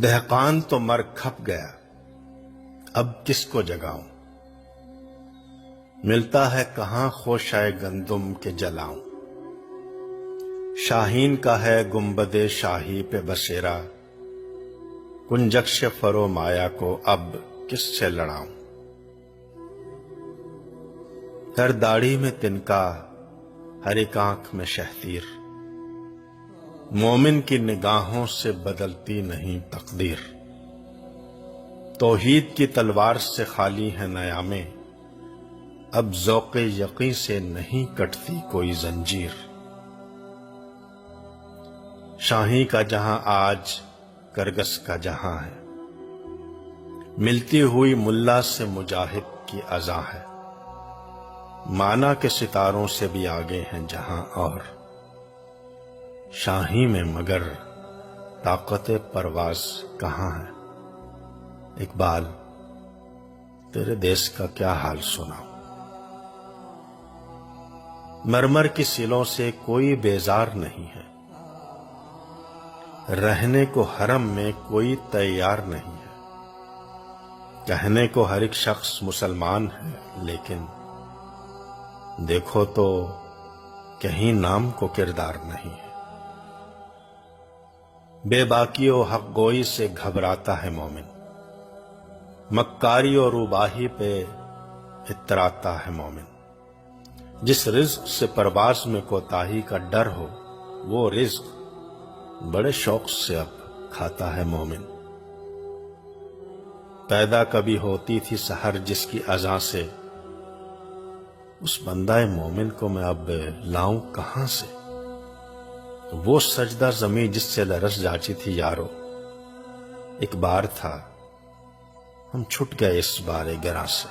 دہقان تو مر کھپ گیا، اب کس کو جگاؤں؟ ملتا ہے کہاں خوشائے گندم کے جلاؤں؟ شاہین کا ہے گنبد شاہی پہ بسیرا، کنجکش فرو مایا کو اب کس سے لڑاؤں؟ ہر داڑھی میں تنکا، ہر ایک آنکھ میں شہتیر، مومن کی نگاہوں سے بدلتی نہیں تقدیر۔ توحید کی تلوار سے خالی ہے نیامیں، اب ذوق یقین سے نہیں کٹتی کوئی زنجیر۔ شاہی کا جہاں آج کرگس کا جہاں ہے، ملتی ہوئی ملا سے مجاہد کی اذاں ہے۔ مانا کے ستاروں سے بھی آگے ہیں جہاں اور، شاہی میں مگر طاقت پرواز کہاں ہے؟ اقبال، تیرے دیس کا کیا حال سناؤں؟ مرمر کی سلوں سے کوئی بیزار نہیں ہے، رہنے کو حرم میں کوئی تیار نہیں ہے۔ کہنے کو ہر ایک شخص مسلمان ہے، لیکن دیکھو تو کہیں نام کو کردار نہیں ہے۔ بے باکی و حق گوئی سے گھبراتا ہے مومن، مکاری اور روباہی پہ اتراتا ہے مومن۔ جس رزق سے پرواز میں کوتاہی کا ڈر ہو، وہ رزق بڑے شوق سے اب کھاتا ہے مومن۔ پیدا کبھی ہوتی تھی سحر جس کی اذان سے، اس بندہ مومن کو میں اب لاؤں کہاں سے؟ وہ سجدہ زمیں جس سے لرز جاچی تھی یارو، ایک بار تھا ہم چھٹ گئے اس بارے گراں سے۔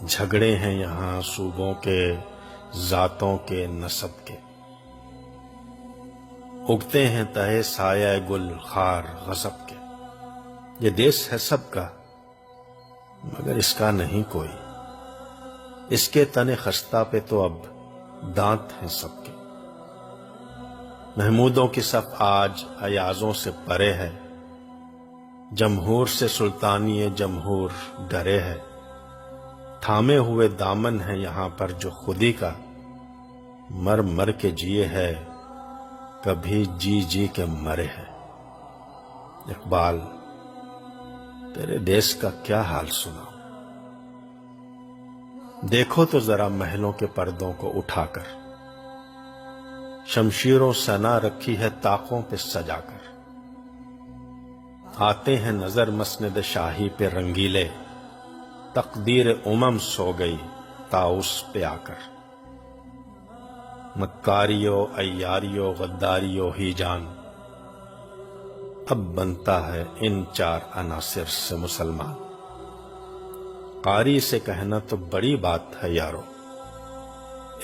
جھگڑے ہیں یہاں صوبوں کے، ذاتوں کے، نسب کے، اگتے ہیں تہے سایہ گل خار غضب کے۔ یہ دیس ہے سب کا مگر اس کا نہیں کوئی، اس کے تن خستہ پہ تو اب دانت ہیں سب کے۔ محمودوں کی صف آج ایازوں سے پرے ہے، جمہور سے سلطانی جمہور ڈرے ہے۔ تھامے ہوئے دامن ہے یہاں پر جو خودی کا، مر مر کے جیے ہے کبھی جی جی کے مرے ہے۔ اقبال، تیرے دیس کا کیا حال سناؤں؟ دیکھو تو ذرا محلوں کے پردوں کو اٹھا کر، شمشیروں سنا رکھی ہے طاقوں پہ سجا کر۔ آتے ہیں نظر مسند شاہی پہ رنگیلے، تقدیر امم سو گئی طاؤس پہ آ کر۔ مکاریو عیاریو غداریو ہی جان، اب بنتا ہے ان چار عناصر سے مسلمان۔ قاری سے کہنا تو بڑی بات ہے یارو،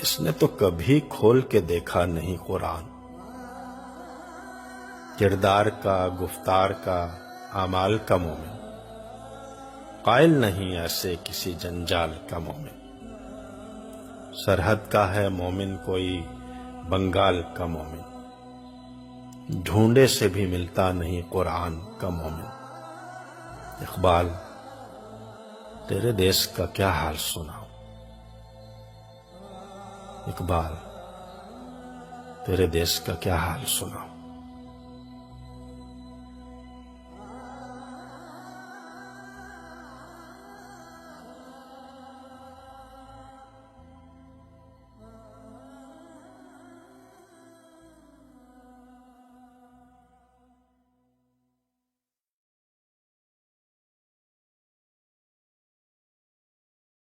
اس نے تو کبھی کھول کے دیکھا نہیں قرآن۔ کردار کا، گفتار کا، اعمال کا مومن، قائل نہیں ایسے کسی جنجال کا مومن۔ سرحد کا ہے مومن کوئی بنگال کا مومن، ڈھونڈے سے بھی ملتا نہیں قرآن کا مومن۔ اقبال، تیرے دیس کا کیا حال سناؤں؟ اقبال، تیرے دیس کا کیا حال سناؤں؟